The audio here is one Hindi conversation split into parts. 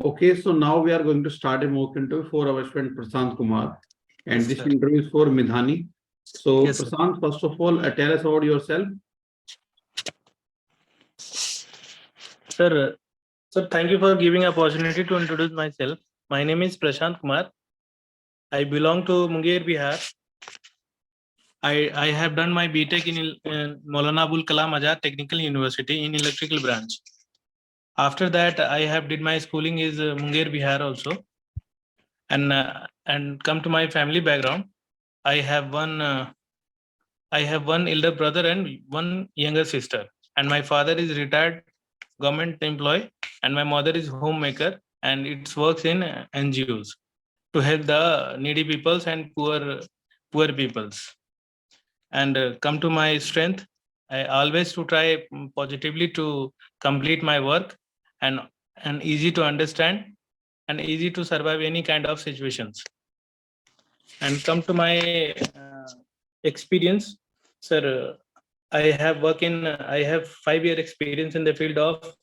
Okay, so now we are going to start a mock interview for our student Prashant Kumar, and Yes, this sir. interview is for Midhani. So, Yes, sir. Prashant, first of all, tell us about yourself. Sir, thank you for giving opportunity to introduce myself. My name is Prashant Kumar. I belong to Munger, Bihar. I have done my BTech in Maulana Abul Kalam Azad Technical University in electrical branch. After that, I have did my schooling is Munger, Bihar also, and come to my family background. I have one elder brother and one younger sister, and my father is retired government employee, and my mother is homemaker, and it works in NGOs to help the needy peoples and poor peoples. And come to my strength, I always to try positively to complete my work, and easy to understand and easy to survive any kind of situations. And come to my experience, sir. I have 5-year experience in the field of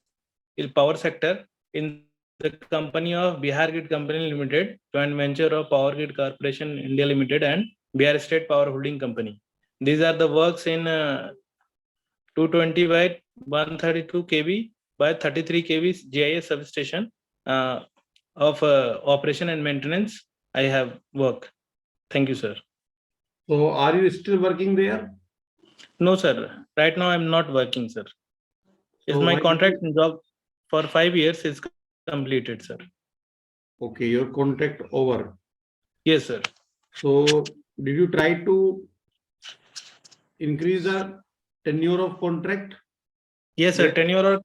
power sector in the company of Bihar Grid Company Limited, joint venture of Power Grid Corporation India Limited and Bihar State Power Holding Company. These are the works in 220 by 132 kV by 33 kV GIS substation of operation and maintenance. I have worked. Thank you, sir. So, are you still working there? No, sir. Right now, I'm not working, sir. Is So my why contract job for 5 years is completed, sir. Okay, your contract over. Yes, sir. So, did you try to increase the tenure of contract? Yes, sir. There? Tenure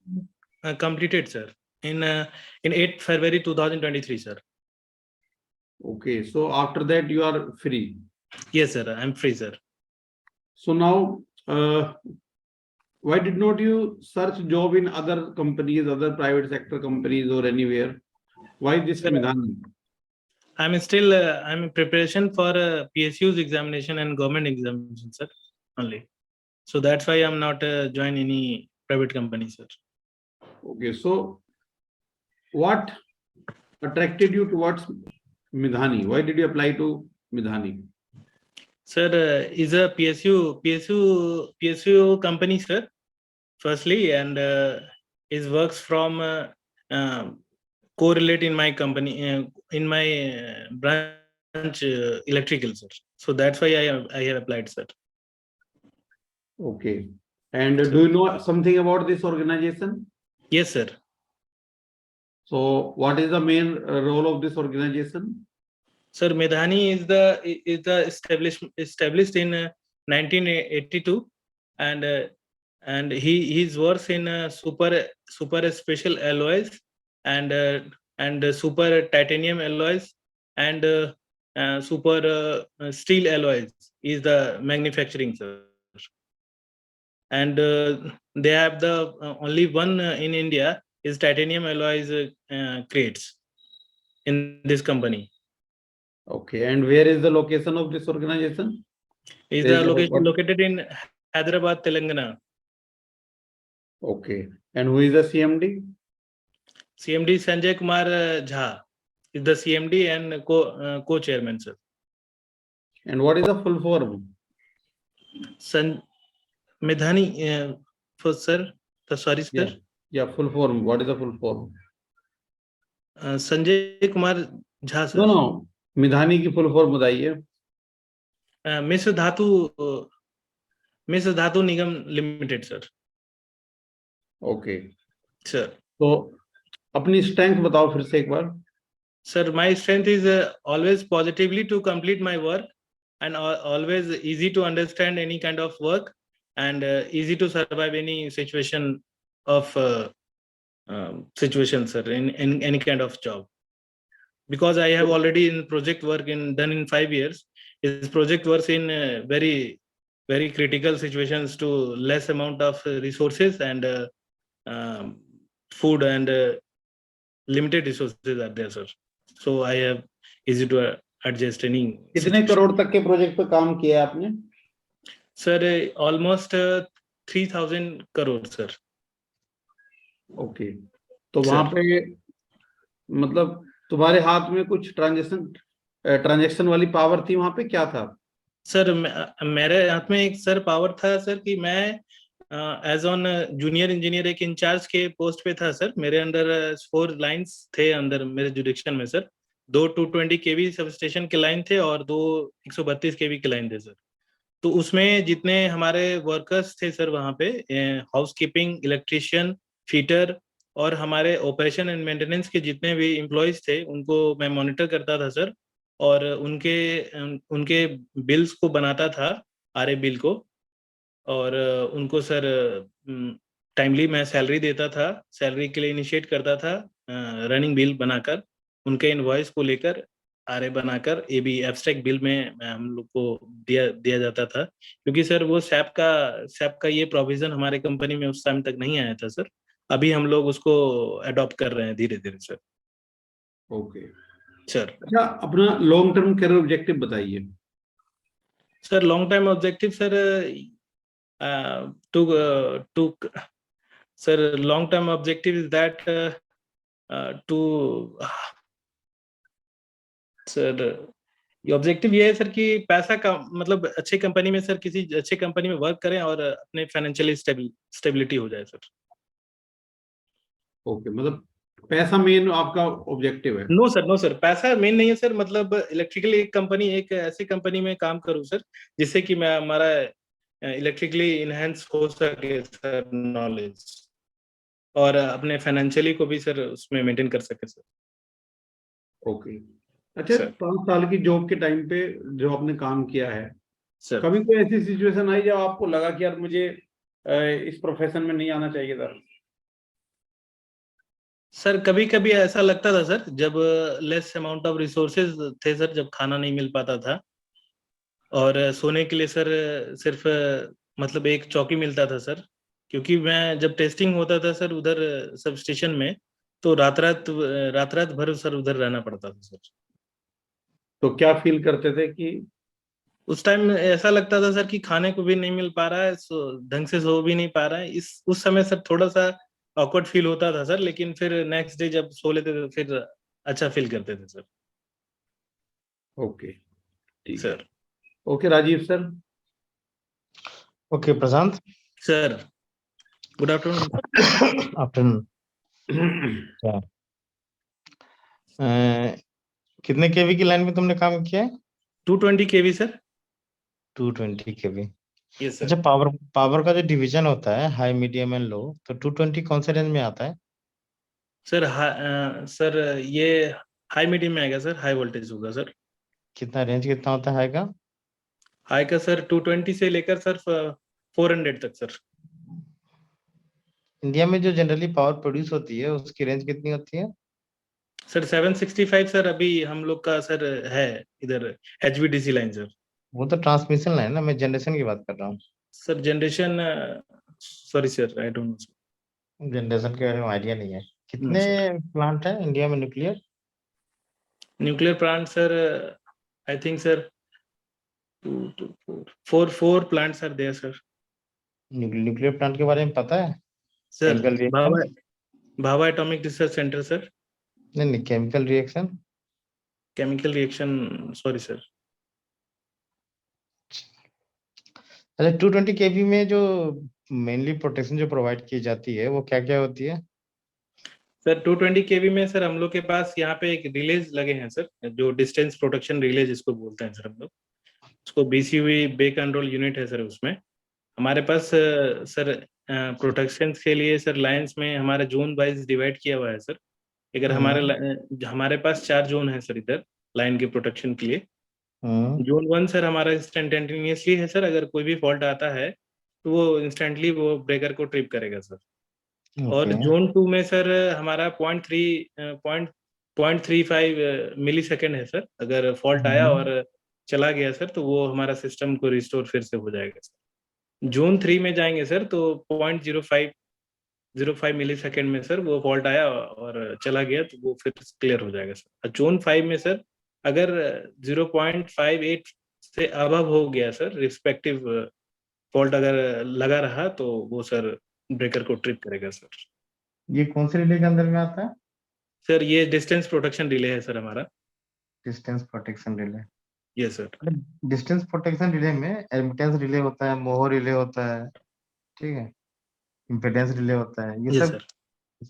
completed, sir. In 8 February 2023, sir. Okay, so after that you are free. Yes, sir. I'm free, sir. So now, why did not you search job in other companies, other private sector companies or anywhere? Why this Sir, Midhani? I'm still I'm in preparation for PSU's examination and government examination, sir. Only. So that's why I'm not join any private company, sir. Okay, so what attracted you towards Midhani? Why did you apply to Midhani? Sir, is a PSU company, sir. Firstly, and his works from correlate in my company in my branch electrical, sir. So that's why I have applied, sir. Okay, and do you know something about this organization? Yes, sir. So, what is the main role of this organization? Sir, Midhani is the established in 1982, and his works in super special alloys and super titanium alloys and super steel alloys is the manufacturing, sir. And they have the only one in India is titanium alloys creates in this company. Okay, and where is the location of this organization? Is There the is location what? located in Hyderabad, Telangana. Okay, and who is the CMD? CMD Sanjay Kumar Jha is the CMD and co-chairman, sir. And what is the full form? Midhani, for sir, sorry, sir. Yeah, full form. What is the full form? Sanjay Kumar Jha, sir. No. Midhani की full form बताइए. Mr. Dhatu Nigam Limited, sir. Okay. Sir. So, अपनी strength बताओ फिर से एक बार. Sir, my strength is always positively to complete my work and always easy to understand any kind of work and easy to survive any situation of situation, sir, in any kind of job. Because I have already in project work done in 5 years. Is project works in very critical situations to less amount of resources and food and limited resources are there, sir. So I have easy to adjust any. कितने करोड़ तक के प्रोजेक्ट पे काम किया है आपने? Sir, almost 3,000 crore, sir. Okay. तो वहां पे मतलब तुम्हारे हाथ में कुछ ट्रांजेक्शन वाली पावर थी वहां पे, क्या था? सर मेरे हाथ में एक सर पावर था सर कि मैं एज ऑन जूनियर इंजीनियर एक इंचार्ज के पोस्ट पे था सर। मेरे अंडर 4 लाइंस थे अंदर मेरे जुडिक्शन में सर। 2 220 केवी सब स्टेशन के लाइन थे और 2 132 केवी के लाइन थे सर। तो उसमें जितने हमारे वर्कर्स थे सर वहाँ पे, हाउस कीपिंग, इलेक्ट्रिशियन, फीटर और हमारे ऑपरेशन एंड मेंटेनेंस के जितने भी एम्प्लॉयज थे उनको मैं मॉनिटर करता था सर। और उनके उनके बिल्स को बनाता था, आरए बिल को। और उनको सर टाइमली मैं सैलरी देता था, सैलरी के लिए इनिशिएट करता था रनिंग बिल बनाकर, उनके इनवॉइस को लेकर आरए बनाकर ये भी एब्स्ट्रैक्ट बिल में हम लोग को दिया दिया जाता था। क्योंकि सर वो सैप का ये प्रोविजन हमारे कंपनी में उस टाइम तक नहीं आया था सर। अभी हम लोग उसको अडॉप्ट कर रहे हैं धीरे धीरे सर। ओके। सर अच्छा, अपना लॉन्ग टर्म करियर ऑब्जेक्टिव बताइए। Sir long time objective sir to to sir long term objective is that to sir ये ऑब्जेक्टिव ये है सर कि पैसा का मतलब अच्छे कंपनी में सर, किसी अच्छे कंपनी में वर्क करें और अपने फाइनेंशियली स्टेबिलिटी हो जाए सर। ओके, मतलब पैसा मेन आपका ऑब्जेक्टिव है? नो सर पैसा मेन नहीं है सर। मतलब इलेक्ट्रिकली एक कंपनी, एक ऐसी कंपनी में काम करूं सर जिससे कि मैं हमारा इलेक्ट्रिकली इनहेंस हो सके सर नॉलेज, और अपने फाइनेंशियली को भी सर उसमें मेंटेन कर सके सर। ओके। अच्छा, सर 5 साल की जॉब के टाइम पे जो आपने काम किया है, सर कभी कोई ऐसी सिचुएशन आई जब आपको लगा कि यार मुझे इस प्रोफेशन में नहीं आना चाहिए था? सर कभी कभी ऐसा लगता था सर, जब लेस अमाउंट ऑफ रिसोर्सेज थे सर, जब खाना नहीं मिल पाता था और सोने के लिए सर सिर्फ मतलब एक चौकी मिलता था सर। क्योंकि मैं जब टेस्टिंग होता था सर उधर सब स्टेशन में, तो रात रात भर सर उधर रहना पड़ता था सर। तो क्या फील करते थे कि उस टाइम ऐसा लगता था सर कि खाने को भी नहीं मिल पा रहा है, ढंग से सो भी नहीं पा रहा है। इस उस समय सर थोड़ा सा ऑकवर्ड फील होता था सर, लेकिन फिर नेक्स्ट डे जब सो लेते थे फिर अच्छा फील करते थे सर। ओके, ठीक है। Sir okay, Rajiv sir. Okay Prashant. Sir good afternoon. Afternoon. कितने केवी की लाइन में तुमने काम किया है? 220 KV sir. 220 KV. Yes sir. अच्छा, पावर पावर का जो डिवीजन होता है हाई, मीडियम एंड लो, तो 220 कौन से रेंज में आता है? सर सर ये हाई मीडियम में आएगा सर, हाई वोल्टेज होगा सर। कितना रेंज कितना होता है हाई का? हाई का सर 220 से लेकर सर 400 तक सर। इंडिया में जो जनरली पावर प्रोड्यूस होती है उसकी रेंज कितनी होती है? सर 765 सर अभी हम लोग का सर है इधर, HVDC लाइन सर। वो तो ट्रांसमिशन लाइन है ना, मैं जनरेशन की बात कर रहा हूँ। Sir generation sorry sir I don't know generation के बारे में आइडिया नहीं है। नो कितने सर। प्लांट है इंडिया में nuclear? Nuclear plant sir I think sir 4 plants are there sir. Nuclear plant के बारे में पता है? Sir chemical reaction? Bhabha Bhabha atomic research centre sir. नहीं नहीं, chemical reaction. Chemical reaction sorry sir. अच्छा, 220 केवी में जो मेनली प्रोटेक्शन जो प्रोवाइड की जाती है वो क्या क्या होती है? सर 220 केवी में सर हम लोग के पास यहाँ पे एक रिलेज लगे हैं सर, जो डिस्टेंस प्रोटेक्शन रिलेज इसको बोलते हैं सर हम लोग। उसको BCV बे कंट्रोल यूनिट है सर। उसमें हमारे पास सर प्रोटेक्शन के लिए सर लाइंस में हमारे जोन वाइज डिवाइड किया हुआ है सर। अगर हमारे पास 4 जोन है सर इधर लाइन के प्रोटेक्शन के लिए। जोन 1 सर हमारा इंस्टेंटेनियसली है सर, अगर कोई भी फॉल्ट आता है तो वो इंस्टेंटली वो ब्रेकर को ट्रिप करेगा सर। और ओके। जोन 2 में सर हमारा 0.35 मिली सेकेंड है सर। अगर फॉल्ट आया और चला गया सर तो वो हमारा सिस्टम को रिस्टोर फिर से हो जाएगा सर। जोन 3 में जाएंगे सर तो 0.05 मिली सेकेंड में सर वो फॉल्ट आया और चला गया तो वो फिर क्लियर हो जाएगा सर। जोन 5 में सर अगर 0.58 से अबव हो गया सर रिस्पेक्टिव फॉल्ट अगर लगा रहा तो वो सर ब्रेकर को ट्रिप करेगा सर। ये कौन से रिले के अंदर में आता है? सर ये डिस्टेंस प्रोटेक्शन रिले है सर हमारा। Distance protection relay. Yes sir. Distance protection relay में एडमिटेंस रिले होता है, मोहो रिले होता है, ठीक है, इम्पीडेंस रिले होता है, यस सर।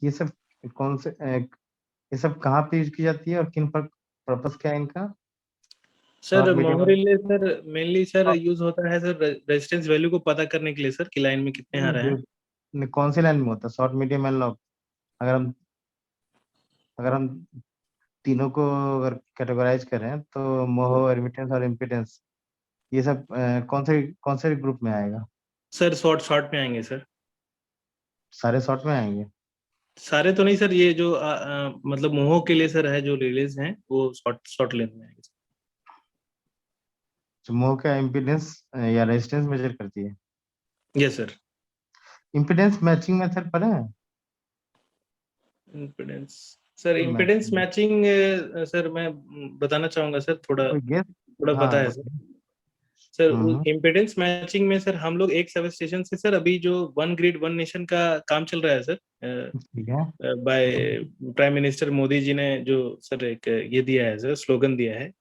ये सब कौन से ये सब कहाँ पे यूज की जाती है और किन पर पर्पस क्या है इनका? सर शॉर्ट मोहो medium relay sir mainly sir use होता है सर रेजिस्टेंस वैल्यू को पता करने के लिए सर कि लाइन में कितने आ रहे हैं। कौन सी लाइन में होता है, शॉर्ट मीडियम एंड लॉन्ग? अगर हम तीनों को अगर कैटेगराइज करें तो मोहो, एडमिटेंस और इम्पीडेंस ये सब कौन से ग्रुप में आएगा? सर शॉर्ट में आएंगे सर। सारे शॉर्ट में आएंगे? सारे तो नहीं सर, ये जो मतलब मोहो के लिए सर है जो रिलीज हैं वो शॉर्ट लेंथ में आएंगे। तो मोहो का इम्पीडेंस या रेजिस्टेंस मेजर करती है? Yes sir. Impedance matching method पढ़े हैं? Impedance sir, impedance matching matching sir मैं बताना चाहूंगा सर, थोड़ा कोई गेस? थोड़ा पता हाँ है सर। सर इम्पीडेंस मैचिंग में सर हम लोग एक सब स्टेशन से सर अभी जो वन ग्रिड वन नेशन का काम चल रहा है सर, ठीक है। By prime minister Modi ji ने जो सर एक ये दिया है सर, स्लोगन दिया है।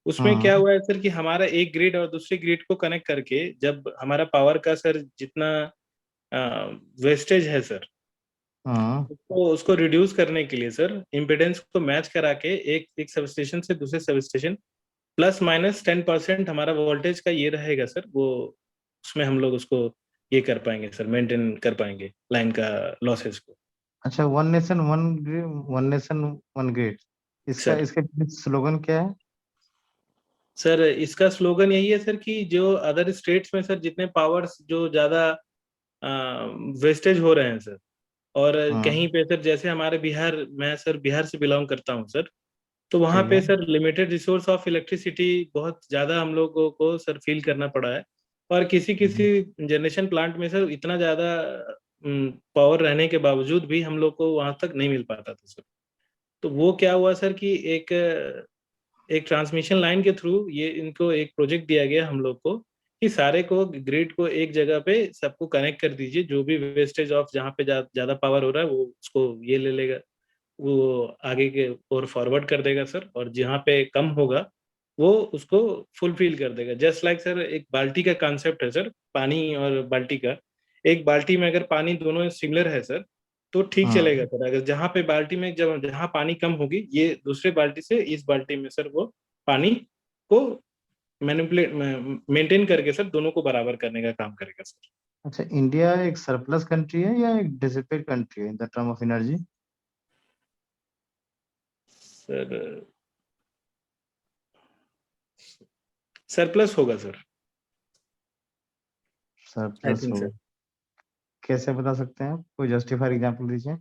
उसमें क्या हुआ है सर कि हमारा एक ग्रिड और दूसरे ग्रिड को कनेक्ट करके जब हमारा पावर का सर जितना वेस्टेज है सर, उसको रिड्यूस करने के लिए सर इम्पीडेंस को मैच करा के एक सब स्टेशन से दूसरे सब स्टेशन प्लस माइनस 10% हमारा वोल्टेज का ये रहेगा सर, वो उसमें हम लोग उसको ये कर पाएंगे सर, मेंटेन कर पाएंगे लाइन का लॉसेज को। अच्छा, वन नेशन वन ग्रिड, इसका सर इसका स्लोगन क्या है? सर इसका स्लोगन यही है सर कि जो अदर स्टेट्स में सर जितने पावर्स जो ज्यादा वेस्टेज हो रहे हैं सर, और कहीं पे सर जैसे हमारे बिहार, मैं सर बिहार से बिलोंग करता हूँ सर, तो वहाँ ठीक पे है। Sir limited resource of electricity बहुत ज्यादा हम लोगों को सर फील करना पड़ा है। और किसी किसी जनरेशन प्लांट में सर इतना ज्यादा पावर रहने के बावजूद भी हम लोग को वहां तक नहीं मिल पाता था सर। तो वो क्या हुआ सर कि एक ट्रांसमिशन लाइन के थ्रू ये इनको एक प्रोजेक्ट दिया गया हम लोग को कि सारे को ग्रिड को एक जगह पे सबको कनेक्ट कर दीजिए, जो भी वेस्टेज ऑफ जहाँ पे ज्यादा पावर हो रहा है वो उसको ये ले लेगा, वो आगे के और फॉरवर्ड कर देगा सर, और जहाँ पे कम होगा वो उसको फुलफिल कर देगा। जस्ट लाइक सर एक बाल्टी का कॉन्सेप्ट है सर, पानी और बाल्टी का। एक बाल्टी में अगर पानी दोनों सिमिलर है सर तो ठीक चलेगा सर। अगर जहाँ पे बाल्टी में जब जहाँ पानी कम होगी, ये दूसरे बाल्टी से इस बाल्टी में सर वो पानी को मैनिपुलेट मेंटेन करके सर दोनों को बराबर करने का काम करेगा सर। अच्छा, इंडिया एक सरप्लस कंट्री है या एक डिसिपेट कंट्री है in the term of energy? Sir surplus होगा सर, आई सरप्लस थिंक हो? सर। कैसे बता सकते हैं आप? कोई जस्टिफाइड एग्जांपल दीजिए।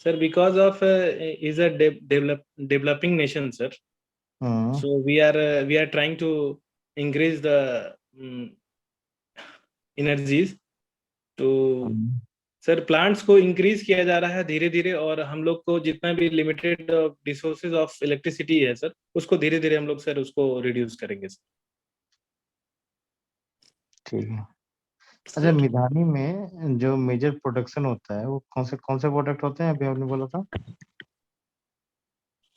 Sir, because of is a developing nation, sir. Hmm So we are trying to increase the energies to sir plants को इंक्रीज किया जा रहा है धीरे धीरे, और हम लोग को जितना भी लिमिटेड रिसोर्सेज ऑफ इलेक्ट्रिसिटी है सर उसको धीरे धीरे हम लोग सर उसको रिड्यूस करेंगे सर। ठीक है। अच्छा, सर मिधानी में जो मेजर प्रोडक्शन होता है वो कौन से प्रोडक्ट होते हैं, अभी आपने बोला था?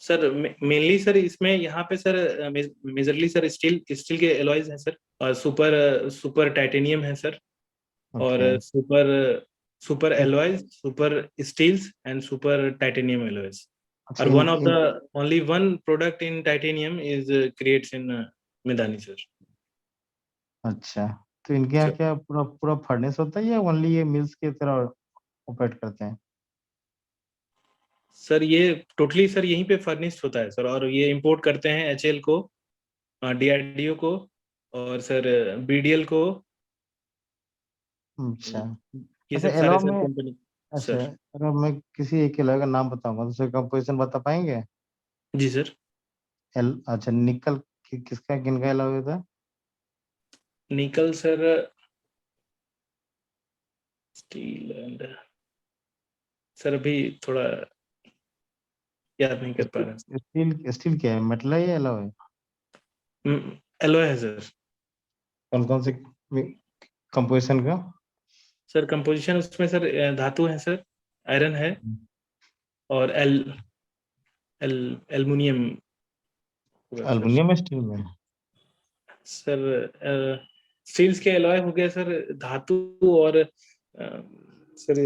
सर मेनली सर इसमें यहाँ पे सर मेजरली सर स्टील के एलॉयज हैं सर, और सुपर सुपर टाइटेनियम है सर, और okay. Super super alloys, super steels and super titanium alloys. अच्छा, और one of the only one product in titanium is creates in Midhani sir. अच्छा, तो इनके यहाँ क्या पूरा पूरा फर्नेस होता है या ओनली ये मिल्स की तरह ऑपरेट करते हैं? सर ये टोटली सर यहीं पे फर्निश्ड होता है सर, और ये इंपोर्ट करते हैं एचएल को, डीआरडीओ को, और सर बीडीएल को। अच्छा। ये अच्छा, सब सारे एलॉय सर में कंपनी। अच्छा, सर अगर मैं किसी एक एलॉय का नाम बताऊंगा तो उसका कंपोजिशन बता पाएंगे? जी सर। अच्छा, निकल किसका किनका एलॉय होता है? निकल सर, स्टील एंड सर अभी थोड़ा याद नहीं कर पा रहे हैं। स्टील स्टील क्या है, मेटल है या एलॉय है? एलॉय है सर। कौन कौन से कंपोजिशन का? सर कंपोजिशन उसमें सर धातु है सर, आयरन है, और एल्युमिनियम होगा सर। एल्युमिनियम स्टील में? सर स्टील्स के अलॉय हो गया सर, धातु और सर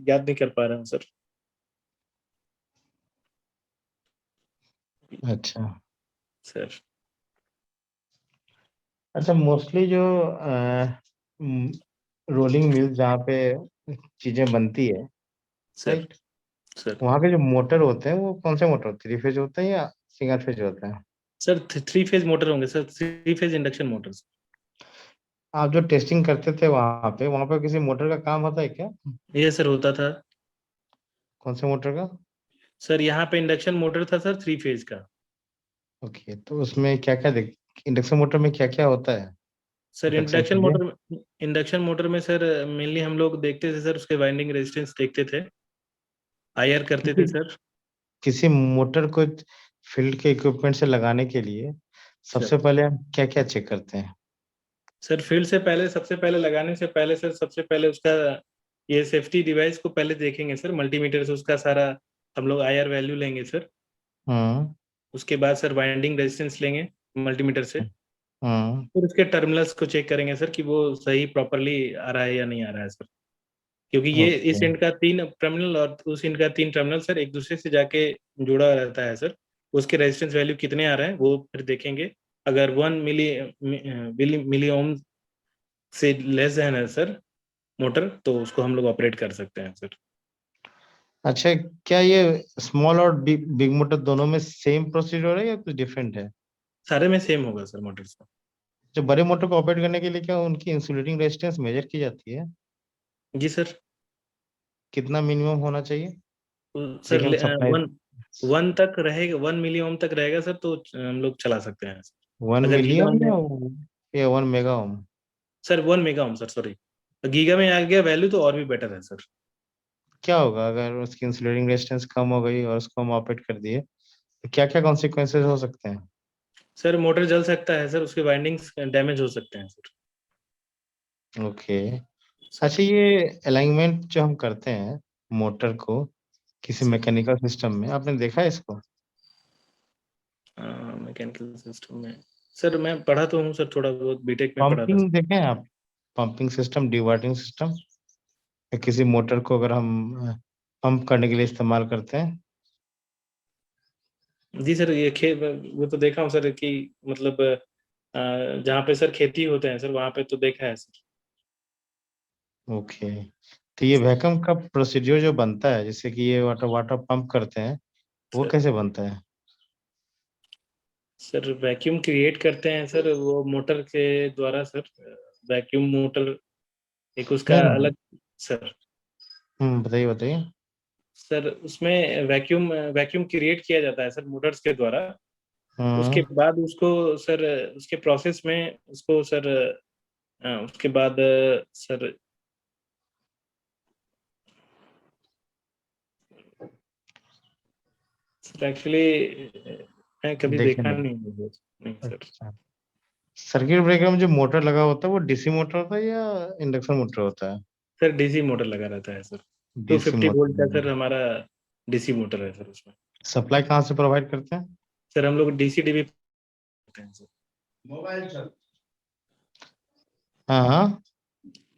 याद नहीं कर पा रहा हूँ सर। अच्छा सर अच्छा, मोस्टली जो रोलिंग मिल जहाँ पे चीजें बनती है, सर राइट, सर वहाँ के जो मोटर होते हैं वो कौन से मोटर, 3 फेज होते हैं या सिंगल फेज होते हैं? सर 3 फेज मोटर होंगे सर, 3 फेज इंडक्शन मोटर्स। आप जो टेस्टिंग करते थे वहाँ पे किसी मोटर का काम होता है क्या? ये सर होता था कौन से मोटर का? सर, यहाँ पे इंडक्शन मोटर था सर 3 फेज का। ओके, तो उसमें क्या क्या देख, इंडक्शन मोटर में क्या क्या होता है, सर कुछ एक्सप्लेन कीजिए। इंडक्शन मोटर में सर मेनली हम लोग देखते थे सर, उसके वाइंडिंग रेजिस्टेंस देखते थे, आईआर करते थे किसी सर। किसी मोटर को फील्ड के इक्विपमेंट से लगाने के लिए सर सबसे पहले हम क्या क्या चेक करते हैं? सर फील्ड से पहले, सबसे पहले लगाने से पहले सर, सबसे पहले उसका ये सेफ्टी डिवाइस को पहले देखेंगे सर, मल्टीमीटर से उसका सारा हम लोग आईआर वैल्यू लेंगे सर। हम्म उसके बाद सर वाइंडिंग रेजिस्टेंस लेंगे मल्टीमीटर से। हम्म फिर उसके टर्मिनल्स को चेक करेंगे सर कि वो सही प्रॉपरली आ रहा है या नहीं आ रहा है सर, क्योंकि ये ओके इस एंड का 3 टर्मिनल और उस एंड का 3 टर्मिनल सर एक दूसरे से जाके जुड़ा रहता है सर। उसके रेजिस्टेंस वैल्यू कितने आ रहे हैं वो फिर देखेंगे। अगर 1 मिली ओम से लेस है सर मोटर, तो उसको हम लोग ऑपरेट कर सकते हैं सर। अच्छा, क्या ये स्मॉल और बिग मोटर दोनों में सेम प्रोसीजर है या कुछ डिफरेंट है? सारे में सेम होगा सर मोटर का। जो बड़े मोटर को ऑपरेट करने के लिए क्या उनकी इंसुलेटिंग रेजिस्टेंस मेजर की जाती है? जी सर। कितना मिनिमम होना चाहिए सर ताकि हम सप्लाई? वन वन तक रहेगा, 1 मिली ओम तक रहेगा सर, तो हम लोग चला सकते हैं सर। वन अगर गीगा मिलियन में, या 1 mega ohm? Sir 1 mega ohm sir, sorry, giga में आ गया वैल्यू तो और भी बेटर है सर। क्या होगा अगर उसकी इंसुलेटिंग रेजिस्टेंस कम हो गई और उसको हम ऑपरेट कर दिए, तो क्या क्या कॉन्सिक्वेंसेज हो सकते हैं? सर मोटर जल सकता है सर, उसके वाइंडिंग्स डैमेज हो सकते हैं सर। ओके। सर अच्छा, ये अलाइनमेंट जो हम करते हैं मोटर को किसी सर मैकेनिकल सिस्टम में, आपने देखा है इसको? मैकेनिकल सिस्टम में सर मैं पढ़ा तो हूँ सर, थोड़ा बहुत बीटेक में पढ़ा था पंपिंग सर। देखे हैं आप? पंपिंग सिस्टम, डिवार्टिंग सिस्टम, किसी मोटर को अगर हम पंप करने के लिए इस्तेमाल करते हैं। जी सर, ये वो तो देखा हूँ सर कि मतलब जहाँ पे सर खेती होते हैं सर, वहाँ पे तो देखा है सर। ओके, तो ये वैक्यूम का प्रोसीड्यूर जो बनता है जिससे कि ये वाटर वाटर पंप करते हैं, वो सर कैसे बनता है? सर वैक्यूम क्रिएट करते हैं सर वो मोटर के द्वारा सर, वैक्यूम मोटर एक उसका नहीं नहीं, अलग। सर बताइए बताइए। सर उसमें वैक्यूम वैक्यूम क्रिएट किया जाता है सर मोटर्स के द्वारा। उसके हम्म बाद उसको सर, उसके प्रोसेस में उसको सर, उसके बाद सर सर एक्चुअली मैं कभी देखे देखा नहीं। नहीं हूँ वो। नहीं सर। अच्छा, सर्किट ब्रेकर में जो मोटर लगा होता है वो डीसी मोटर होता है या इंडक्शन मोटर होता है? सर डीसी मोटर लगा रहता है sir, two DC fifty volt का मोटर। सर हमारा डीसी मोटर है सर उसमें। सप्लाई कहाँ से प्रोवाइड करते हैं? सर हम लोग डीसी डीबी करते हैं सर। हाँ हाँ।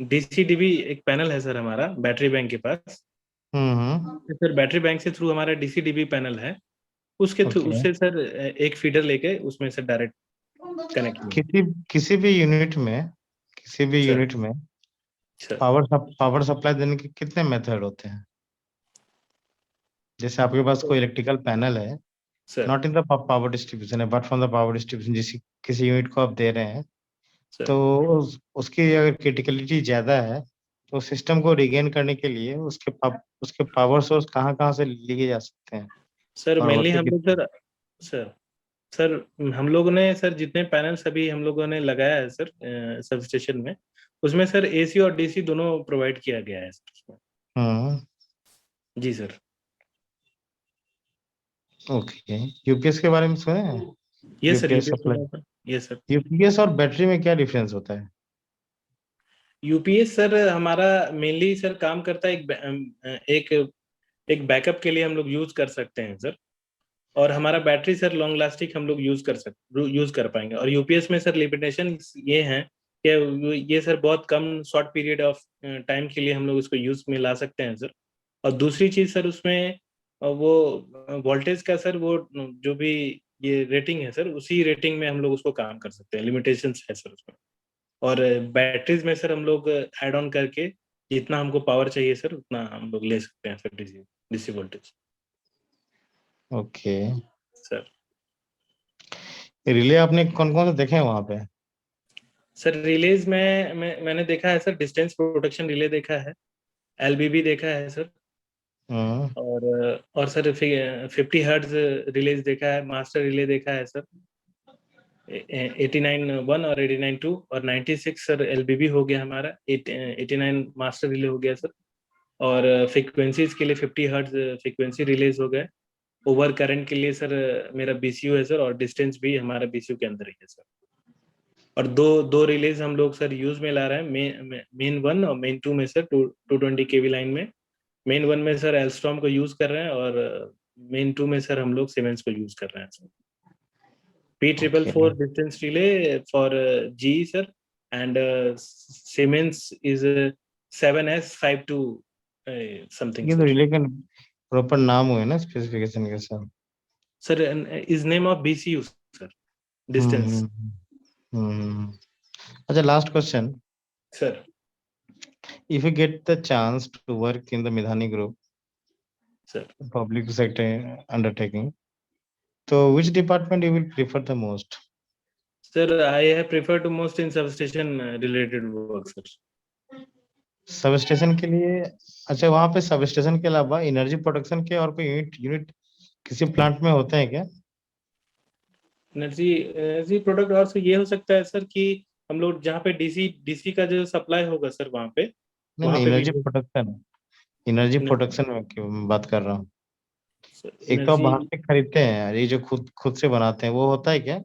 डीसी डीबी एक पैनल है सर हमारा बैटरी बैंक के पास। सर बैटरी बैंक से थ्रू हमारा डीसी डीबी पैनल है, उसके थ्रू ओके। उससे सर एक फीडर लेके उसमें से डायरेक्ट कनेक्ट किया। किसी किसी भी यूनिट में, किसी भी सर यूनिट में सर पावर सप्लाई देने के कितने मेथड होते हैं? जैसे आपके पास कोई इलेक्ट्रिकल पैनल है, sir not in the power distribution है but from the power distribution, जिस किसी यूनिट को आप दे रहे हैं, सर तो उसकी अगर क्रिटिकलिटी ज्यादा है तो सिस्टम को रिगेन करने के लिए उसके पावर सोर्स कहाँ कहाँ से लिए जा सकते हैं सर और मेनली होते हम लोग कितने? सर, सर सर हम लोगों ने सर जितने पैनल्स अभी हम लोगों ने लगाया है सर सब स्टेशन में, उसमें सर एसी और डीसी दोनों प्रोवाइड किया गया है सर उसमें। हम्म जी सर। ओके। यूपीएस के बारे में सुने हैं? ये sir UPS UPS supply. Sir, ये सर यूपीएस और बैटरी में क्या डिफरेंस होता है? यूपीएस सर हमारा मेनली सर काम करता है एक एक बैकअप के लिए हम लोग यूज कर सकते हैं सर। और हमारा बैटरी सर लॉन्ग लास्टिंग हम लोग यूज कर पाएंगे। और यूपीएस में सर लिमिटेशन ये है कि ये सर बहुत कम शॉर्ट पीरियड ऑफ टाइम के लिए हम लोग इसको यूज में ला सकते हैं सर। और दूसरी चीज सर उसमें वो वोल्टेज का सर वो जो भी ये रेटिंग है सर, उसी रेटिंग में हम लोग उसको काम कर सकते हैं, लिमिटेशंस है सर उसमें। और बैटरीज में सर हम लोग ऐड ऑन करके जितना हमको पावर चाहिए सर उतना हम लोग ले सकते हैं sir, DC DC voltage okay. Sir. Relay आपने कौन कौन से देखे हैं वहां पे? सर रिलेज में मैंने देखा है सर, डिस्टेंस प्रोटेक्शन रिले देखा है, एलबीबी देखा है सर, हम्म, और सर 50 हर्ट्ज रिलेज देखा है, मास्टर रिले देखा है सर, 89.1 और 89.2 और 96 सर एलबीबी हो गया हमारा, 89 मास्टर रिले हो गया सर। और फ्रीक्वेंसीज के लिए 50 हर्ट्ज फ्रीक्वेंसी रिलीज हो गए। ओवर करंट के लिए सर मेरा बीसीयू है सर, और डिस्टेंस भी हमारा बीसीयू के अंदर ही है सर। और दो दो रिलेज हम लोग सर यूज में ला रहे हैं, मेन 1 और मेन 2 में सर 220 केवी लाइन में। मेन 1 में सर एल्स्ट्रॉम को यूज कर रहे हैं, और मेन 2 में सर हम लोग सीमेंस को यूज कर रहे हैं sir. Okay. P444 distance relay for G sir, and Siemens is 7S52 something ये तो sir. रिले का प्रॉपर नाम हुए ना स्पेसिफिकेशन के साथ। Sir, is name of BCU sir. Hmm Distance hmm, hmm. अच्छा, last question. sir. If you get the chance to work in the Midhani group Sir. Public sector undertaking, तो which department you will prefer the most? Sir, I have preferred to most in substation related work sir. Sub station के लिए? अच्छा, वहाँ पे सब स्टेशन के अलावा एनर्जी प्रोडक्शन के और कोई यूनिट यूनिट किसी प्लांट में होते हैं क्या? एनर्जी प्रोडक्ट और से ये हो सकता है सर कि हम लोग जहाँ पे डीसी का जो सप्लाई होगा सर वहाँ पे, नहीं वहाँ नहीं, पे भी एनर्जी प्रोडक्शन में क्यों बात कर रहा हूँ। एक तो आप एनर्जी बाहर से खरीदते हैं, ये जो खुद खुद से बनाते हैं वो होता है क्या?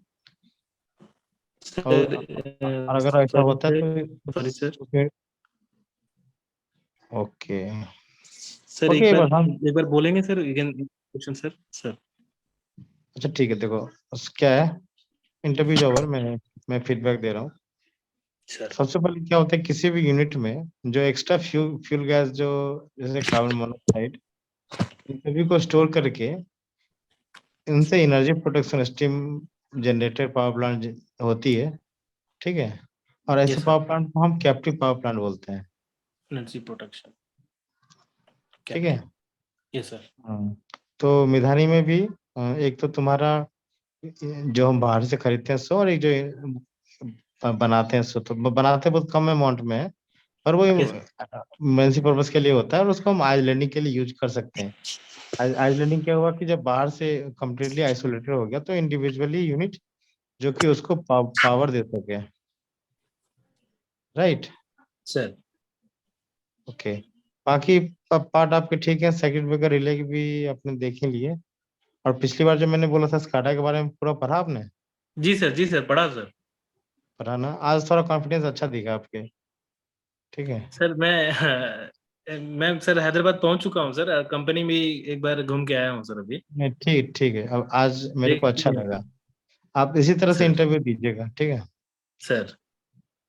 सर, और अगर ऐसा सॉरी होता है सर, तो sorry sir. Okay. Sir okay, बस हम एक बार बोलेंगे सर, क्वेश्चन सर सर। अच्छा ठीक है, देखो क्या है, इंटरव्यू ओवर, मैं फीडबैक दे रहा हूँ। सर सबसे पहले क्या होता है, किसी भी यूनिट में जो एक्स्ट्रा फ्यूल गैस जो जैसे कार्बन मोनोऑक्साइड, इन सभी को स्टोर करके इनसे energy production steam generator power plant होती है, ठीक है। और ये ऐसे सर पावर प्लांट को हम कैप्टिव पावर प्लांट बोलते हैं, एनर्जी प्रोटेक्शन ठीक है। कैप्टिव। ये सर हाँ। तो मिधानी में भी एक तो तुम्हारा जो हम बाहर से खरीदते हैं सो, और एक जो बनाते हैं सो, तो बनाते बहुत कम अमाउंट में है, पर वो ये सर इमरजेंसी पर्पज के लिए होता है, और उसको हम आइलैंडिंग के लिए यूज कर सकते हैं। आइलैंडिंग क्या हुआ कि जब बाहर से कम्प्लीटली आइसोलेटेड हो गया तो इंडिविजुअली यूनिट जो कि उसको पावर दे सके, राइट। Sir okay. बाकी पार्ट आपके ठीक है, सर्किट ब्रेकर रिले की भी आपने देख ही लिए। और पिछली बार जब मैंने बोला था स्काडा के बारे में, पूरा पढ़ा आपने? जी सर पढ़ा सर। पढ़ा ना? आज थोड़ा कॉन्फिडेंस अच्छा दिखा आपके, ठीक है। सर मैं सर हैदराबाद पहुंच चुका हूँ सर, कंपनी भी एक बार घूम के आया हूँ सर अभी। नहीं, ठीक ठीक है, अब आज मेरे देख को अच्छा लिया लगा। आप इसी तरह से सर। इंटरव्यू दीजिएगा, ठीक है। Sir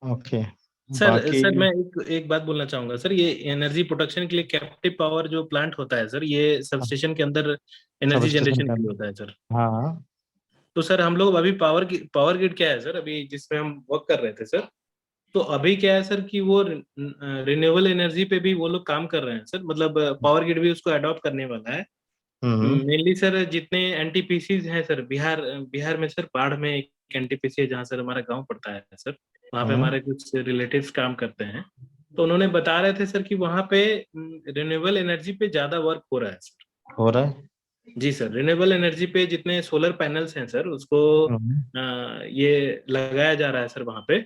okay. सर बाकी सर मैं एक बात बोलना चाहूंगा सर, ये एनर्जी प्रोडक्शन के लिए कैप्टिव पावर जो प्लांट होता है सर, ये सबस्टेशन के अंदर सब एनर्जी स्टेशन जनरेशन का, के लिए होता है सर। हाँ हाँ। तो सर हम लोग अभी पावर ग्रिड क्या है सर, अभी जिसमें हम वर्क कर रहे थे सर, तो अभी क्या है सर कि वो रिन्यूएबल एनर्जी पे भी वो लोग काम कर रहे हैं सर, मतलब पावर ग्रिड भी उसको अडॉप्ट करने वाला है। हम्म मेनली सर जितने एनटीपीसीज हैं सर, बिहार में सर बाढ़ में एक एनटीपीसी है जहाँ सर हमारा गांव पड़ता है सर, वहाँ पे हम्म। हमारे कुछ रिलेटिव्स काम करते हैं। तो उन्होंने बता रहे थे सर कि वहाँ पे रिन्यूएबल एनर्जी पे ज्यादा वर्क हो रहा है सर। हो रहा है। जी सर, रिन्यूएबल एनर्जी पे जितने सोलर पैनल्स हैं सर उसको हम्म ये लगाया जा रहा है सर वहाँ पे।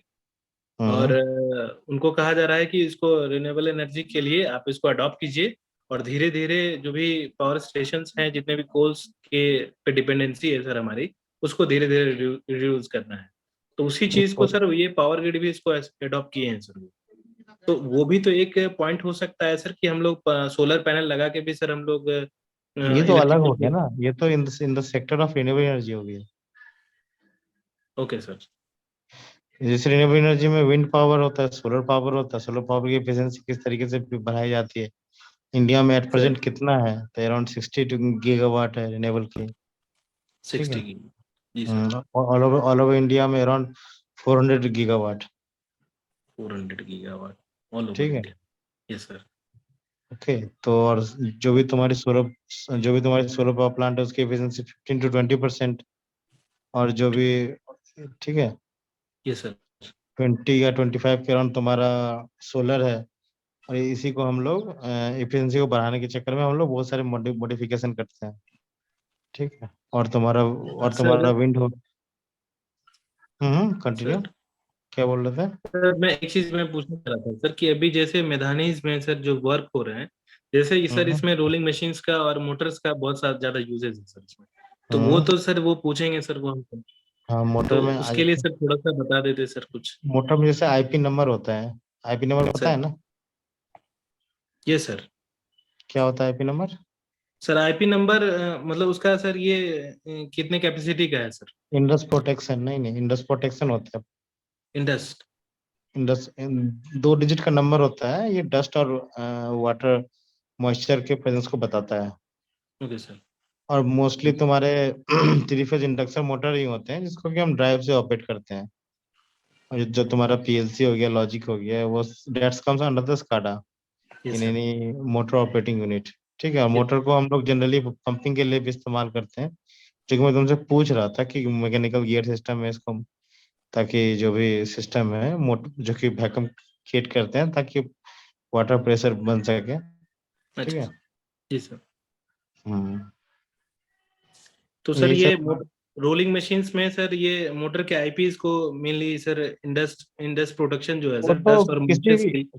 और हम्म। उनको कहा जा रहा है कि इसको रिन्यूएबल एनर्जी के लिए आप इसको अडॉप्ट कीजिए, और धीरे धीरे जो भी पावर स्टेशंस हैं जितने भी कोल्स के पे डिपेंडेंसी है सर हमारी, उसको धीरे धीरे रिड्यूस करना है। तो उसी चीज को इसको सर ये पावर ग्रिड भी इसको अडॉप्ट किए हैं सर। तो वो भी तो एक पॉइंट हो सकता है सर कि हम लोग सोलर पैनल लगा के भी सर हम लोग ये तो अलग हो गया इलेक्ट्रिसिटी। ना, ये तो in the sector of renewable energy हो गया। Okay sir. जैसे रिन्यूएबल एनर्जी में विंड पावर होता है, सोलर पावर होता है, सोलर पावर की एफिशिएंसी किस तरीके से बढ़ाई जाती है। इंडिया में एट प्रेजेंट कितना है, तो अराउंड 62 गीगावाट है रिन्यूएबल की। ठीक 60 है। की। जी सर। ऑल ओवर इंडिया में around 400 gigawatt. 400 gigawatt all over ठीक है। इंडिया। Yes sir. ओके, तो और जो भी तुम्हारी सोलर पावर प्लांट है उसकी एफिशिएंसी 15 to 20%। और जो भी, ठीक है, यस सर। 20 या 25 के अराउंड तुम्हारा सोलर है। और इसी को हम लोग एफिशिएंसी को बढ़ाने के चक्कर में हम लोग बहुत सारे मॉडिफिकेशन करते हैं। ठीक है। और तुम्हारा सर विंड हो। कंटिन्यू। सर क्या बोल रहे थे? सर मैं एक चीज मैं पूछना चाह रहा था सर कि अभी जैसे मैदानीज में सर जो वर्क हो रहे हैं, जैसे ये सर हम्म इसमें रोलिंग मशीन्स का और मोटर्स का बहुत सारा ज्यादा यूजेज है सर इसमें। तो वो हम्म तो सर वो पूछेंगे सर वो हमको। हाँ, मोटर तो में उसके लिए सर थोड़ा सा बता देते सर कुछ। मोटर में जैसे आईपी नंबर होता है। आईपी नंबर पता है सर। ना? ये सर। क्या होता है IP number? Sir IP number मतलब उसका सर ये कितने कैपेसिटी का है सर? इंडस प्रोटेक्शन, नहीं इंडस प्रोटेक्शन होता है। इंडस्ट। इंडस 2 डिजिट का नंबर होता है, ये डस्ट और वाटर मॉइस्चर के प्रेजेंस को बताता है। Okay sir. और मोस्टली तुम्हारे 3 फेज इंडक्शन मोटर ही होते हैं जिसको कि हम ड्राइव से ऑपरेट करते हैं। और जो तुम्हारा पीएलसी हो गया, लॉजिक हो गया, वो that's comes under the SCADA ये इन sir. Any motor operating unit. ठीक है। ये मोटर को हम लोग जनरली पंपिंग के लिए भी इस्तेमाल करते हैं। जो कि मैं तुमसे पूछ रहा था कि मैकेनिकल गियर सिस्टम है इसको, ताकि जो भी सिस्टम है जो कि वैक्यूम क्रिएट करते हैं ताकि वाटर प्रेशर बन सके। ठीक अच्छा है। सर। जी सर। हम्म तो सर यही ये सब। रोलिंग मशीन्स में सर ये मोटर के आईपीस को मेनली सर इंडस्ट इंडस्ट प्रोडक्शन जो है वो सर तो डस्ट और मॉइस्चर के लिए।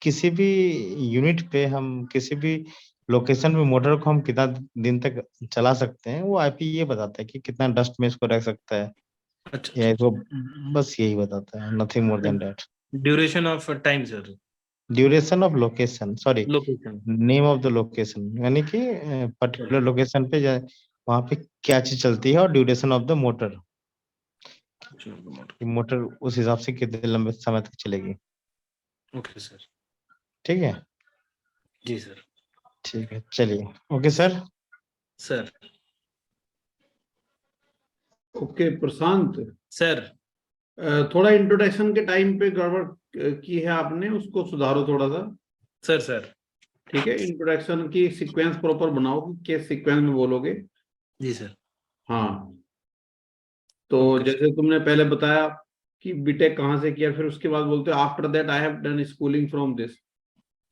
किसी भी यूनिट पे हम किसी भी लोकेशन पे मोटर को हम कितना दिन तक चला सकते हैं, वो आईपी ये बताता है कि कितना डस्ट में इसको रख सकता है, अच्छा या अच्छा इसको बस यही बताता है, नथिंग मोर देन दैट। अच्छा। Duration of time sir. Duration of location, sorry, location. Name of the location, यानी कि पर्टिकुलर लोकेशन पे वहां पे क्या चीज चलती है, और ड्यूरेशन ऑफ द मोटर, कि मोटर उस हिसाब से कितने लंबे समय तक चलेगी। Okay sir. ठीक है। जी सर। ठीक है, चलिए। Okay sir. Sir. Okay Prashant, sir. थोड़ा इंट्रोडक्शन के टाइम पे गड़बड़ की है आपने, उसको सुधारो थोड़ा सा। सर। सर। ठीक है, इंट्रोडक्शन की सीक्वेंस प्रॉपर बनाओ कि किस सीक्वेंस में बोलोगे। जी सर। हाँ, तो ओके सर। जैसे तुमने पहले बताया कि बीटेक कहाँ से किया, फिर उसके बाद बोलते हो after that I have done schooling from this.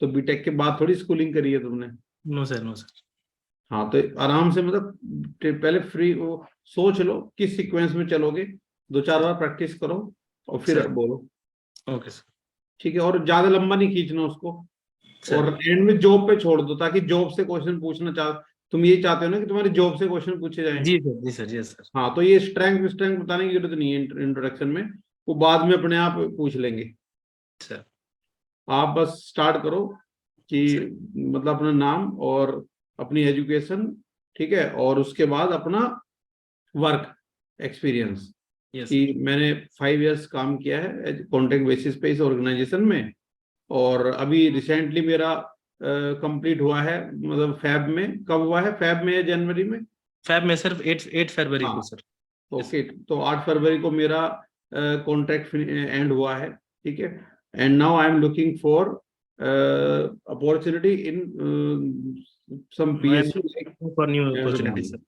तो बीटेक के बाद थोड़ी स्कूलिंग करी है तुमने। No sir no sir. हाँ, तो आराम से मतलब पहले फ्री वो सोच लो किस सीक्वेंस में चलोगे, 2-4 बार प्रैक्टिस करो और फिर सर। बोलो। Okay sir. ठीक है, और ज्यादा लंबा नहीं खींचना उसको। और सर। एंड में जॉब पे छोड़ दो, ताकि जॉब से क्वेश्चन पूछना तुम ये चाहते हो ना कि तुम्हारी जॉब से क्वेश्चन पूछे जाएं। जी सर। जी सर। Yes sir. हाँ, तो ये स्ट्रेंथ स्ट्रेंथ बताने की जरूरत नहीं है इंट्रोडक्शन में, वो बाद में अपने आप पूछ लेंगे। सर। आप बस स्टार्ट करो कि सर। मतलब अपना नाम और अपनी एजुकेशन, ठीक है, और उसके बाद अपना वर्क एक्सपीरियंस, यस कि सर। मैंने 5 इयर्स काम किया है कॉन्ट्रैक्ट बेसिस पे इस ऑर्गेनाइजेशन में, और अभी रिसेंटली मेरा कंप्लीट हुआ है, मतलब फैब में, कब हुआ है, फैब में या जनवरी में? फैब में सर 8 फरवरी हाँ, को सर। यस। ओके, तो 8 फरवरी को मेरा कॉन्ट्रैक्ट एंड हुआ है। ठीक है, and now I am looking for opportunity in some I am PSU. For new opportunity sir.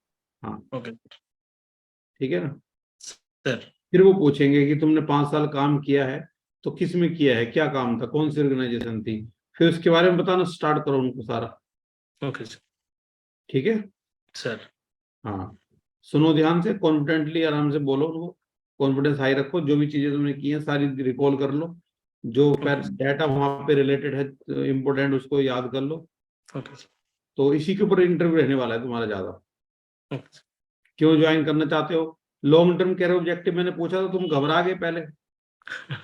हाँ, ओके ठीक है ना। सर। फिर वो पूछेंगे कि तुमने 5 साल काम किया है, तो किस में किया है, क्या काम था, कौन सी ऑर्गेनाइजेशन थी, फिर उसके बारे में बताना स्टार्ट करो उनको सारा। Okay sir. ठीक है। सर। हाँ, सुनो ध्यान से, कॉन्फिडेंटली आराम से बोलो उनको, कॉन्फिडेंस हाई रखो, जो भी चीजें तुमने की हैं सारी रिकॉल कर लो, जो ओके डाटा वहां पे रिलेटेड है इम्पोर्टेंट उसको याद कर लो। Okay sir. तो इसी के ऊपर इंटरव्यू रहने वाला है तुम्हारा ज्यादा। ओके क्यों ज्वाइन करना चाहते हो, लॉन्ग टर्म कैरियर ऑब्जेक्टिव मैंने पूछा था, तुम घबरा गए पहले।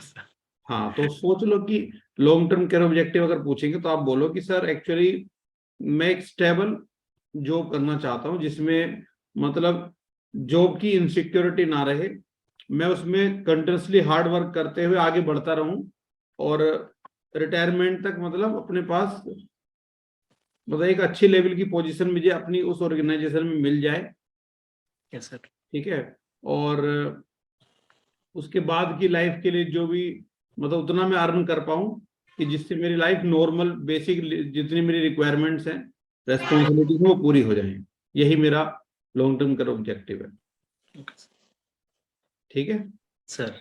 सर। हाँ, तो सोच लो कि लॉन्ग टर्म कैरियर ऑब्जेक्टिव अगर पूछेंगे तो आप बोलो कि सर एक्चुअली मैं एक स्टेबल जॉब करना चाहता हूँ जिसमें मतलब जॉब की इनसिक्योरिटी ना रहे, मैं उसमें कंटिन्यूसली हार्ड वर्क करते हुए आगे बढ़ता रहूं और रिटायरमेंट तक मतलब अपने पास मतलब एक अच्छी लेवल की पोजीशन मुझे अपनी उस ऑर्गेनाइजेशन में मिल जाए। Yes sir. ठीक है, और उसके बाद की लाइफ के लिए जो भी मतलब उतना मैं अर्न कर पाऊं कि जिससे मेरी लाइफ नॉर्मल बेसिक जितनी मेरी रिक्वायरमेंट्स हैं, रेस्पॉन्सिबिलिटीज वो पूरी हो जाएं। यही मेरा लॉन्ग टर्म का ऑब्जेक्टिव है। ठीक है सर।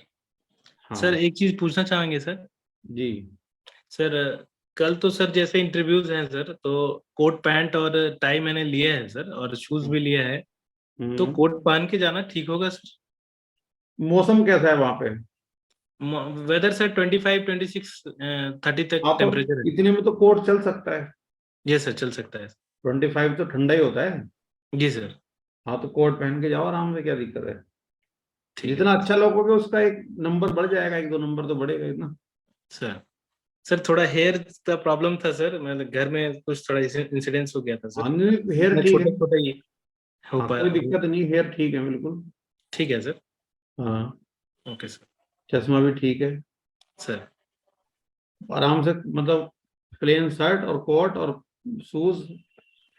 हाँ सर एक चीज पूछना चाहेंगे सर। जी। सर कल तो सर जैसे इंटरव्यूज हैं सर, तो कोट पैंट और टाई मैंने लिया है सर, और शूज भी लिया है, तो कोट पहन के जाना ठीक होगा सर? मौसम कैसा है वहां पे? वेदर सर 25, 26, 30 तक हाँ तो टेम्परेचर है। इतने में तो कोट चल सकता है। जी सर, चल सकता है। 25 तो ठंडा ही होता है। जी सर। हाँ तो कोट पहन के जाओ आराम से, क्या दिक्कत है? ठीक है जितना सर। अच्छा लोगोगे उसका एक नंबर बढ़ जाएगा, 1-2 नंबर तो बढ़ेगा ही ना। सर सर थोड़ा हेयर का प्रॉब्लम था सर, मतलब घर में कुछ थोड़ा इंसिडेंस हो गया था सर, हाँ हेयर मैं ठीक है। छोटा छोटा ही हो हाँ कोई पाया। दिक्कत नहीं, हेयर ठीक है बिल्कुल। ठीक है सर। हाँ ओके सर। चश्मा भी ठीक है। सर आराम से मतलब प्लेन शर्ट और कोट और शूज,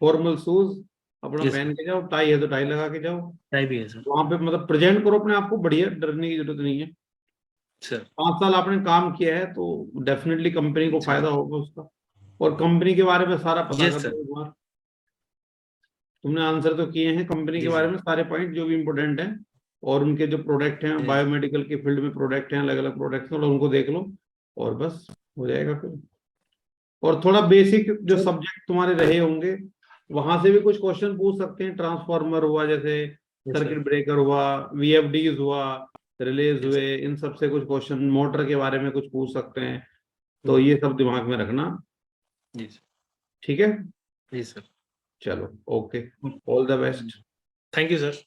फॉर्मल शूज अपना जी पहन सर, के जाओ, टाई है तो टाई लगा के जाओ। टाई भी है सर। वहां पे मतलब प्रेजेंट करो अपने आप को बढ़िया, डरने की जरूरत नहीं है। सर 5 साल आपने काम किया है तो डेफिनेटली कंपनी को फायदा होगा उसका। और कंपनी के बारे में सारा पता यस कर सर। लो एक बार। तुमने आंसर तो किए हैं कंपनी के जी बारे सर। में सारे पॉइंट जो भी इंपोर्टेंट हैं, और उनके जो प्रोडक्ट हैं जी बायोमेडिकल के फील्ड में प्रोडक्ट हैं, अलग अलग प्रोडक्ट्स हैं, और उनको देख लो और बस हो जाएगा फिर। और थोड़ा बेसिक जो सर। सब्जेक्ट तुम्हारे रहे होंगे वहां से भी कुछ क्वेश्चन पूछ सकते हैं। ट्रांसफार्मर हुआ, जैसे यस सर। सर्किट ब्रेकर हुआ, वीएफडीज हुआ, रिलेज यस हुए, इन सब से कुछ क्वेश्चन, मोटर के बारे में कुछ पूछ सकते हैं। तो सर। ये सब दिमाग में रखना। जी सर। ठीक है जी सर। चलो okay, all the best. Thank you sir.